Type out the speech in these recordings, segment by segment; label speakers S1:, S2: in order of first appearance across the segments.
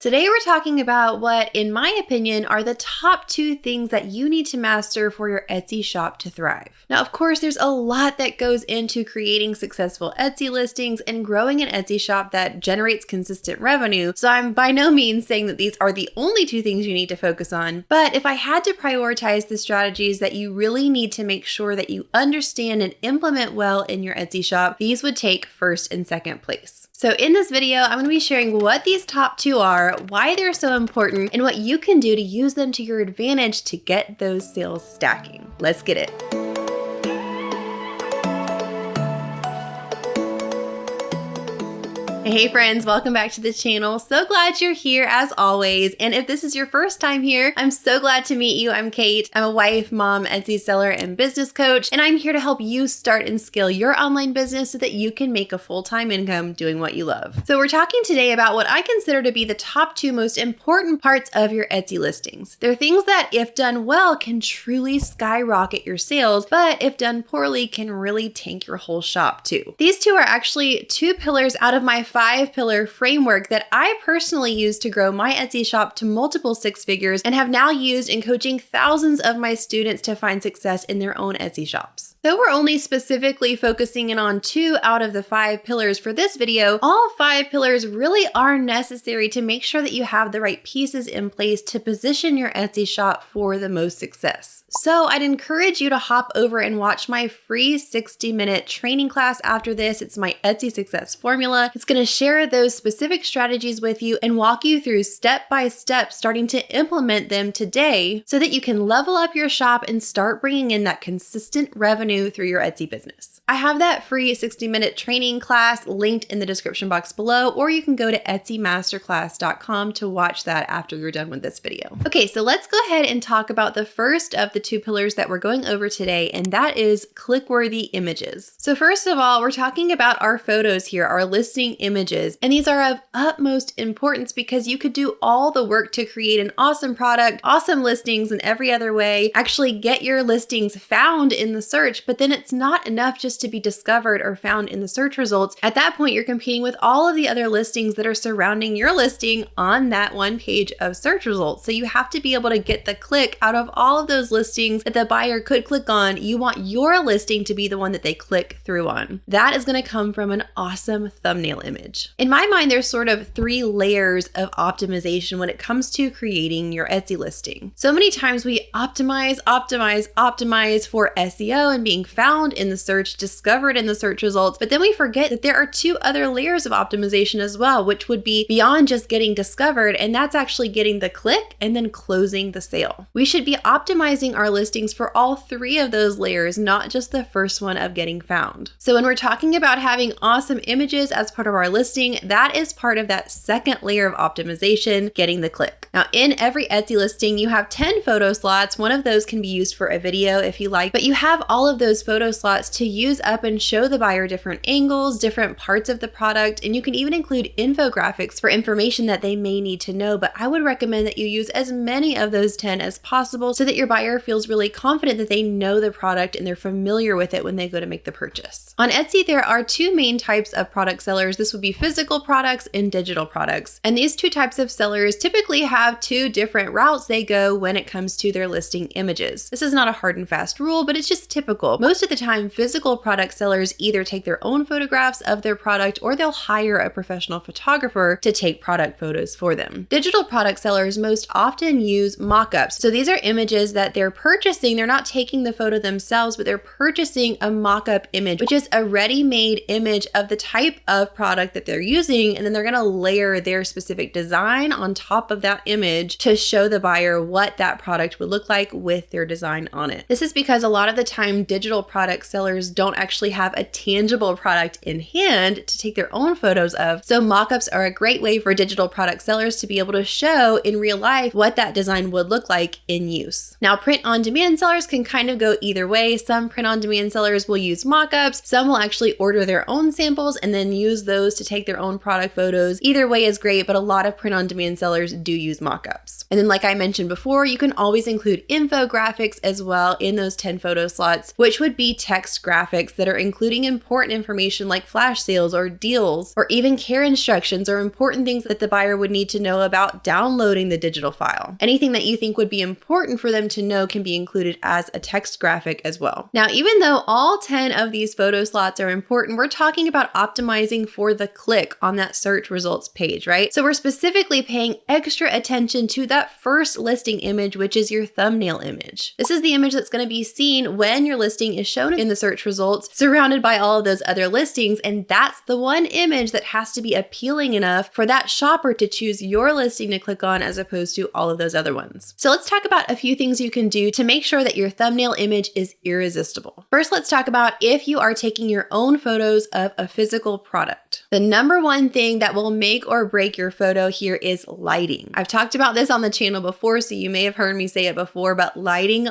S1: Today we're talking about what, in my opinion, are the top 2 things that you need to master for your Etsy shop to thrive. Now, of course, there's a lot that goes into creating successful Etsy listings and growing an Etsy shop that generates consistent revenue, so I'm by no means saying that these are the only 2 things you need to focus on, but if I had to prioritize the strategies that you really need to make sure that you understand and implement well in your Etsy shop, these would take first and second place. So in this video, I'm going to be sharing what these top 2 are, why they're so important, and what you can do to use them to your advantage to get those sales stacking. Let's get it. Hey friends, welcome back to the channel. So glad you're here as always. And if this is your first time here, I'm so glad to meet you. I'm Kate. I'm a wife, mom, Etsy seller, and business coach. And I'm here to help you start and scale your online business so that you can make a full-time income doing what you love. So we're talking today about what I consider to be the top 2 most important parts of your Etsy listings. They're things that, if done well, can truly skyrocket your sales, but if done poorly, can really tank your whole shop too. These 2 are actually 2 pillars out of my 5-pillar framework that I personally use to grow my Etsy shop to multiple 6 figures and have now used in coaching thousands of my students to find success in their own Etsy shops. Though we're only specifically focusing in on 2 out of the 5 pillars for this video, all 5 pillars really are necessary to make sure that you have the right pieces in place to position your Etsy shop for the most success. So I'd encourage you to hop over and watch my free 60-minute training class after this. It's my Etsy Success Formula. It's going to share those specific strategies with you and walk you through step by step, starting to implement them today so that you can level up your shop and start bringing in that consistent revenue through your Etsy business. I have that free 60-minute training class linked in the description box below, or you can go to etsymasterclass.com to watch that after you're done with this video. Okay, so let's go ahead and talk about the first of the 2 pillars that we're going over today, and that is Clickworthy Images. So first of all, we're talking about our photos here, our listing images, and these are of utmost importance because you could do all the work to create an awesome product, awesome listings in every other way, actually get your listings found in the search, but then it's not enough just to be discovered or found in the search results. At that point, you're competing with all of the other listings that are surrounding your listing on that one page of search results. So you have to be able to get the click out of all of those listings that the buyer could click on. You want your listing to be the one that they click through on. That is going to come from an awesome thumbnail image. In my mind, there's sort of 3 layers of optimization when it comes to creating your Etsy listing. So many times we optimize for SEO and being found in the search, discovered in the search results, but then we forget that there are 2 other layers of optimization as well, which would be beyond just getting discovered, and that's actually getting the click and then closing the sale. We should be optimizing our listings for all 3 of those layers, not just the first one of getting found. So when we're talking about having awesome images as part of our listing, that is part of that second layer of optimization, getting the click. Now, in every Etsy listing, you have 10 photo slots. One of those can be used for a video if you like, but you have all of those photo slots to use up and show the buyer different angles, different parts of the product, and you can even include infographics for information that they may need to know, but I would recommend that you use as many of those 10 as possible so that your buyer feels really confident that they know the product and they're familiar with it when they go to make the purchase. On Etsy, there are 2 main types of product sellers. This would be physical products and digital products. And these 2 types of sellers typically have 2 different routes they go when it comes to their listing images. This is not a hard and fast rule, but it's just typical. Most of the time, physical product sellers either take their own photographs of their product or they'll hire a professional photographer to take product photos for them. Digital product sellers most often use mock-ups. So these are images that they're purchasing. They're not taking the photo themselves, but they're purchasing a mock-up image, which is a ready-made image of the type of product that they're using, and then they're going to layer their specific design on top of that image to show the buyer what that product would look like with their design on it. This is because a lot of the time digital product sellers don't actually have a tangible product in hand to take their own photos of, so mock-ups are a great way for digital product sellers to be able to show in real life what that design would look like in use. Now, print-on-demand sellers can kind of go either way. Some print-on-demand sellers will use mock-ups. Some will actually order their own samples and then use those to take their own product photos. Either way is great, but a lot of print-on-demand sellers do use mock-ups. And then, like I mentioned before, you can always include infographics as well in those 10 photo slots, which would be text graphics graphics that are including important information like flash sales or deals, or even care instructions or important things that the buyer would need to know about downloading the digital file. Anything that you think would be important for them to know can be included as a text graphic as well. Now, even though all 10 of these photo slots are important, we're talking about optimizing for the click on that search results page, right? So we're specifically paying extra attention to that first listing image, which is your thumbnail image. This is the image that's going to be seen when your listing is shown in the search results, surrounded by all of those other listings, and that's the one image that has to be appealing enough for that shopper to choose your listing to click on as opposed to all of those other ones. So let's talk about a few things you can do to make sure that your thumbnail image is irresistible. First, let's talk about if you are taking your own photos of a physical product. The number one thing that will make or break your photo here is lighting. I've talked about this on the channel before, so you may have heard me say it before, but lighting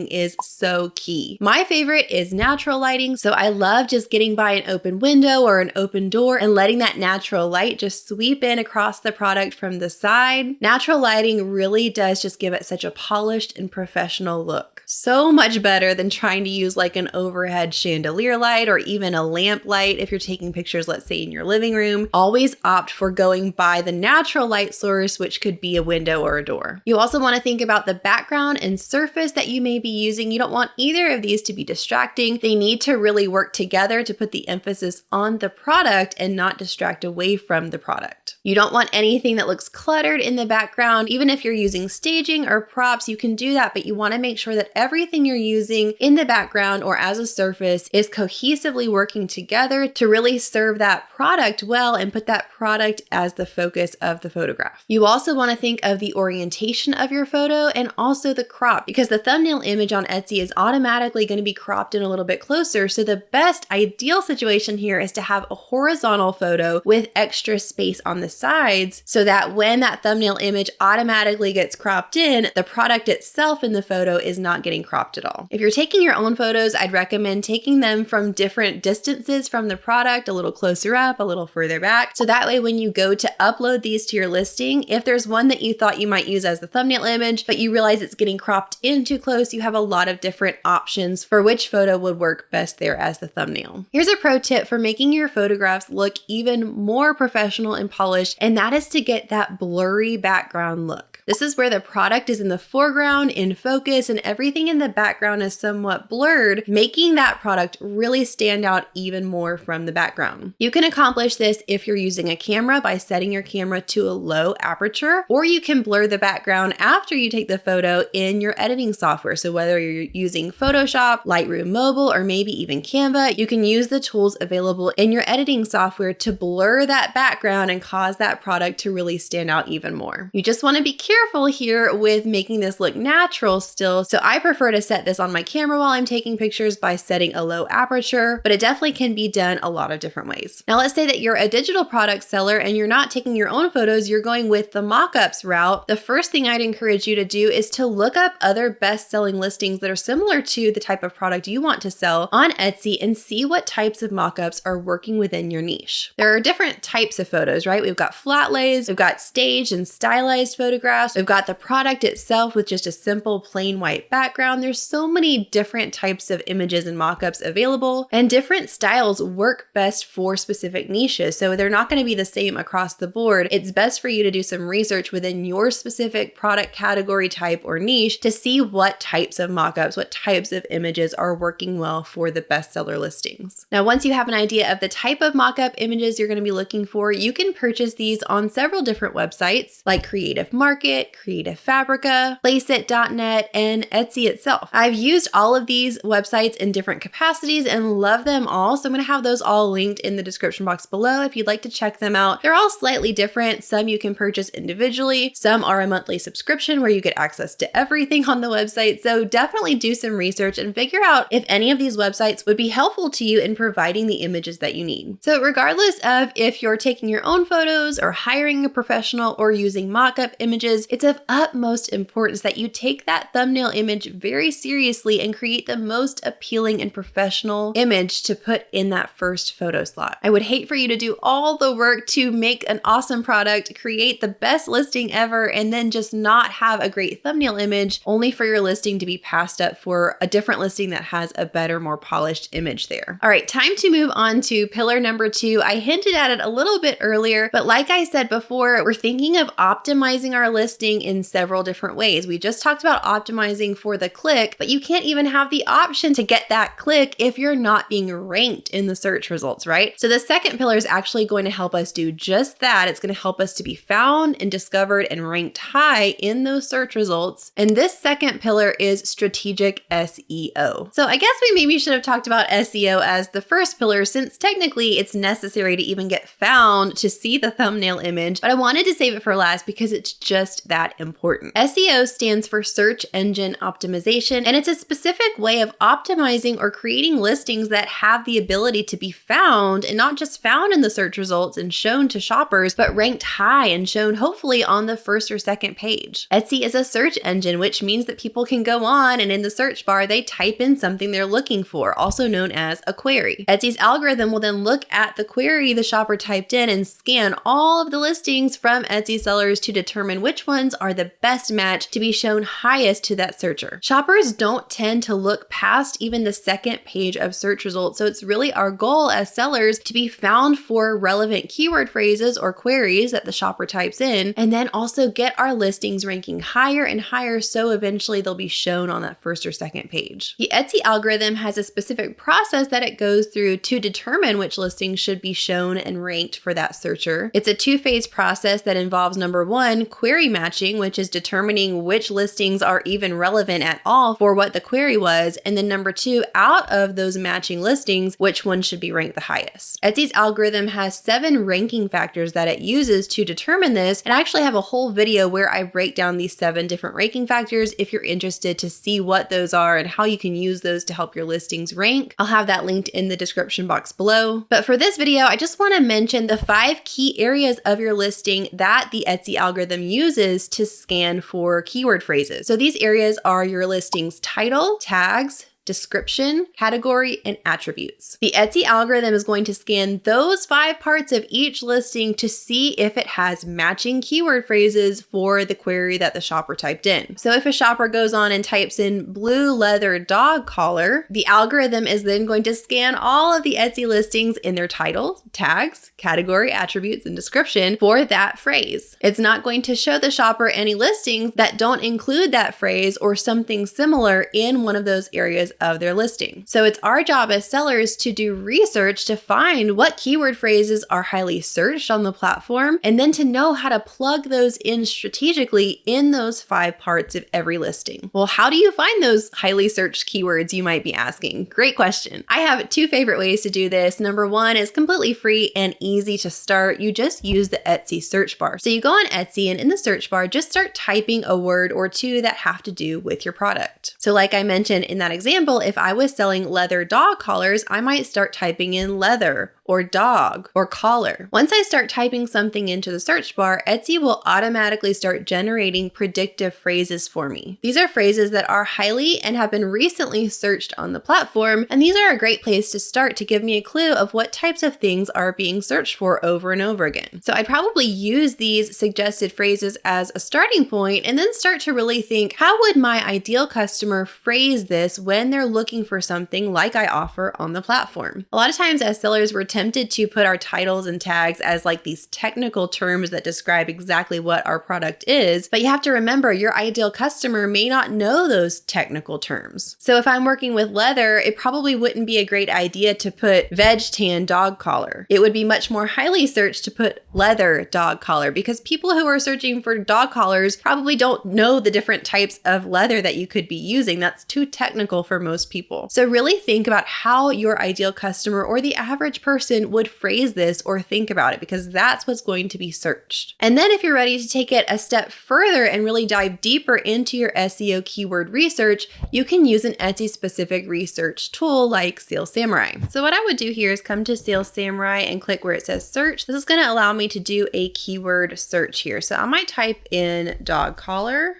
S1: is so key. My favorite is natural lighting, so I love just getting by an open window or an open door and letting that natural light just sweep in across the product from the side. Natural lighting really does just give it such a polished and professional look. So much better than trying to use like an overhead chandelier light or even a lamp light if you're taking pictures, let's say in your living room. Always opt for going by the natural light source, which could be a window or a door. You also want to think about the background and surface that you may be using. You don't want either of these to be distracting. They need to really work together to put the emphasis on the product and not distract away from the product. You don't want anything that looks cluttered in the background. Even if you're using staging or props, you can do that, but you want to make sure that everything you're using in the background or as a surface is cohesively working together to really serve that product well and put that product as the focus of the photograph. You also want to think of the orientation of your photo and also the crop, because the thumbnail image on Etsy is automatically going to be cropped in a little bit closer. So the best ideal situation here is to have a horizontal photo with extra space on the sides so that when that thumbnail image automatically gets cropped in, the product itself in the photo is not getting cropped at all. If you're taking your own photos, I'd recommend taking them from different distances from the product, a little closer up, a little further back. So that way, when you go to upload these to your listing, if there's one that you thought you might use as the thumbnail image, but you realize it's getting cropped in too close, you have a lot of different options for which photo would work best there as the thumbnail. Here's a pro tip for making your photographs look even more professional and polished, and that is to get that blurry background look. This is where the product is in the foreground, in focus, and everything in the background is somewhat blurred, making that product really stand out even more from the background. You can accomplish this if you're using a camera by setting your camera to a low aperture, or you can blur the background after you take the photo in your editing software. So whether you're using Photoshop, Lightroom Mobile, or maybe even Canva, you can use the tools available in your editing software to blur that background and cause that product to really stand out even more. You just want to be careful here with making this look natural still. So I prefer to set this on my camera while I'm taking pictures by setting a low aperture, but it definitely can be done a lot of different ways. Now let's say that you're a digital product seller and you're not taking your own photos, you're going with the mockups route. The first thing I'd encourage you to do is to look up other best-selling listings that are similar to the type of product you want to sell on Etsy and see what types of mockups are working within your niche. There are different types of photos, right? We've got flat lays, we've got staged and stylized photographs, we've got the product itself with just a simple plain white background. There's so many different types of images and mockups available, and different styles work best for specific niches. So they're not going to be the same across the board. It's best for you to do some research within your specific product category type or niche to see what types of mockups, what types of images are working well for the bestseller listings. Now, once you have an idea of the type of mockup images you're going to be looking for, you can purchase these on several different websites like Creative Market, Creative Fabrica, Placeit.net, and Etsy itself. I've used all of these websites in different capacities and love them all, so I'm going to have those all linked in the description box below if you'd like to check them out. They're all slightly different. Some you can purchase individually, some are a monthly subscription where you get access to everything on the website, so definitely do some research and figure out if any of these websites would be helpful to you in providing the images that you need. So regardless of if you're taking your own photos or hiring a professional or using mockup images, phrases, it's of utmost importance that you take that thumbnail image very seriously and create the most appealing and professional image to put in that first photo slot. I would hate for you to do all the work to make an awesome product, create the best listing ever, and then just not have a great thumbnail image, only for your listing to be passed up for a different listing that has a better, more polished image there. All right, time to move on to pillar number 2. I hinted at it a little bit earlier, but like I said before, we're thinking of optimizing our listing in several different ways. We just talked about optimizing for the click, but you can't even have the option to get that click if you're not being ranked in the search results, right? So the second pillar is actually going to help us do just that. It's going to help us to be found and discovered and ranked high in those search results. And this second pillar is strategic SEO. So I guess we maybe should have talked about SEO as the first pillar, since technically it's necessary to even get found to see the thumbnail image, but I wanted to save it for last because it's just that important. SEO stands for search engine optimization, and it's a specific way of optimizing or creating listings that have the ability to be found, and not just found in the search results and shown to shoppers, but ranked high and shown hopefully on the first or second page. Etsy is a search engine, which means that people can go on and in the search bar, they type in something they're looking for, also known as a query. Etsy's algorithm will then look at the query the shopper typed in and scan all of the listings from Etsy sellers to determine which ones are the best match to be shown highest to that searcher. Shoppers don't tend to look past even the second page of search results, so it's really our goal as sellers to be found for relevant keyword phrases or queries that the shopper types in, and then also get our listings ranking higher and higher so eventually they'll be shown on that first or second page. The Etsy algorithm has a specific process that it goes through to determine which listings should be shown and ranked for that searcher. It's a two-phase process that involves number 1, query matching, which is determining which listings are even relevant at all for what the query was, and then number 2, out of those matching listings, which one should be ranked the highest. Etsy's algorithm has 7 ranking factors that it uses to determine this, and I actually have a whole video where I break down these 7 different ranking factors if you're interested to see what those are and how you can use those to help your listings rank. I'll have that linked in the description box below. But for this video, I just want to mention the 5 key areas of your listing that the Etsy algorithm uses to scan for keyword phrases. So these areas are your listing's title, tags, description, category, and attributes. The Etsy algorithm is going to scan those 5 parts of each listing to see if it has matching keyword phrases for the query that the shopper typed in. So if a shopper goes on and types in blue leather dog collar, the algorithm is then going to scan all of the Etsy listings in their title, tags, category, attributes, and description for that phrase. It's not going to show the shopper any listings that don't include that phrase or something similar in one of those areas of their listing. So it's our job as sellers to do research to find what keyword phrases are highly searched on the platform, and then to know how to plug those in strategically in those 5 parts of every listing. Well, how do you find those highly searched keywords, you might be asking? Great question. I have 2 favorite ways to do this. Number 1 is completely free and easy to start. You just use the Etsy search bar. So you go on Etsy and in the search bar, just start typing a word or 2 that have to do with your product. So like I mentioned in that example, if I was selling leather dog collars, I might start typing in leather or dog or collar. Once I start typing something into the search bar, Etsy will automatically start generating predictive phrases for me. These are phrases that are highly and have been recently searched on the platform, and these are a great place to start to give me a clue of what types of things are being searched for over and over again. So I'd probably use these suggested phrases as a starting point and then start to really think, how would my ideal customer phrase this when they're looking for something like I offer on the platform? A lot of times as sellers, we're tempted to put our titles and tags as like these technical terms that describe exactly what our product is, but you have to remember your ideal customer may not know those technical terms. So if I'm working with leather, it probably wouldn't be a great idea to put veg tan dog collar. It would be much more highly searched to put leather dog collar, because people who are searching for dog collars probably don't know the different types of leather that you could be using. That's too technical for most people. So really think about how your ideal customer or the average person person would phrase this or think about it, because that's what's going to be searched. And then if you're ready to take it a step further and really dive deeper into your SEO keyword research, you can use an Etsy specific research tool like Sales Samurai. So what I would do here is come to Sales Samurai and click where it says search. This is going to allow me to do a keyword search here. So I might type in dog collar.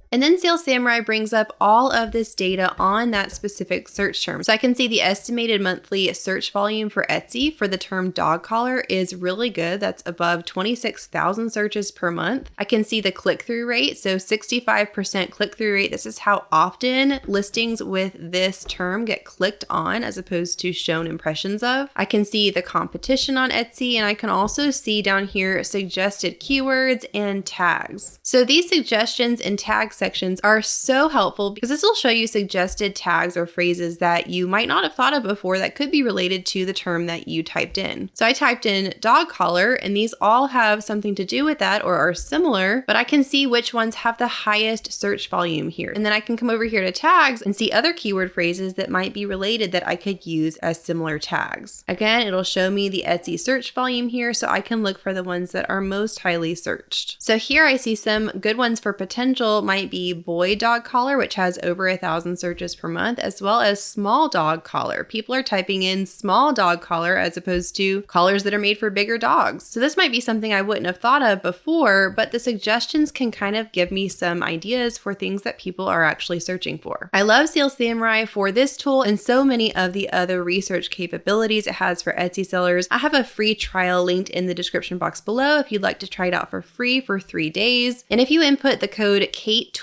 S1: And then Sales Samurai brings up all of this data on that specific search term. So I can see the estimated monthly search volume for Etsy for the term dog collar is really good. That's above 26,000 searches per month. I can see the click-through rate. So 65% click-through rate. This is how often listings with this term get clicked on as opposed to shown impressions of. I can see the competition on Etsy, and I can also see down here suggested keywords and tags. So these suggestions and tags sections are so helpful because this will show you suggested tags or phrases that you might not have thought of before that could be related to the term that you typed in. So I typed in dog collar, and these all have something to do with that or are similar, but I can see which ones have the highest search volume here. And then I can come over here to tags and see other keyword phrases that might be related that I could use as similar tags. Again, it'll show me the Etsy search volume here, so I can look for the ones that are most highly searched. So here I see some good ones for potential might be boy dog collar, which has over 1,000 searches per month, as well as small dog collar. People are typing in small dog collar as opposed to collars that are made for bigger dogs. So this might be something I wouldn't have thought of before, but the suggestions can kind of give me some ideas for things that people are actually searching for. I love Sales Samurai for this tool and so many of the other research capabilities it has for Etsy sellers. I have a free trial linked in the description box below if you'd like to try it out for free for 3 days. And if you input the code KATE20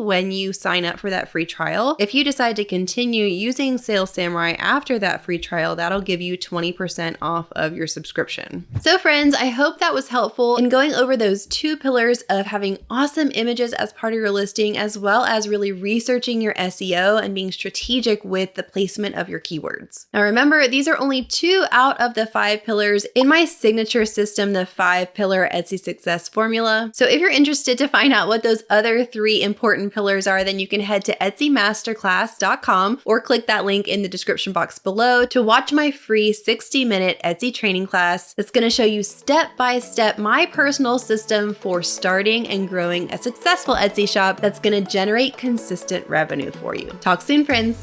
S1: when you sign up for that free trial, if you decide to continue using Sales Samurai after that free trial, that'll give you 20% off of your subscription. So friends, I hope that was helpful in going over those 2 pillars of having awesome images as part of your listing, as well as really researching your SEO and being strategic with the placement of your keywords. Now remember, these are only 2 out of the 5 pillars in my signature system, the 5-pillar Etsy success formula. So if you're interested to find out what those other 3 important pillars are, then you can head to etsymasterclass.com or click that link in the description box below to watch my free 60-minute Etsy training class that's going to show you step by step my personal system for starting and growing a successful Etsy shop that's going to generate consistent revenue for you. Talk soon, friends.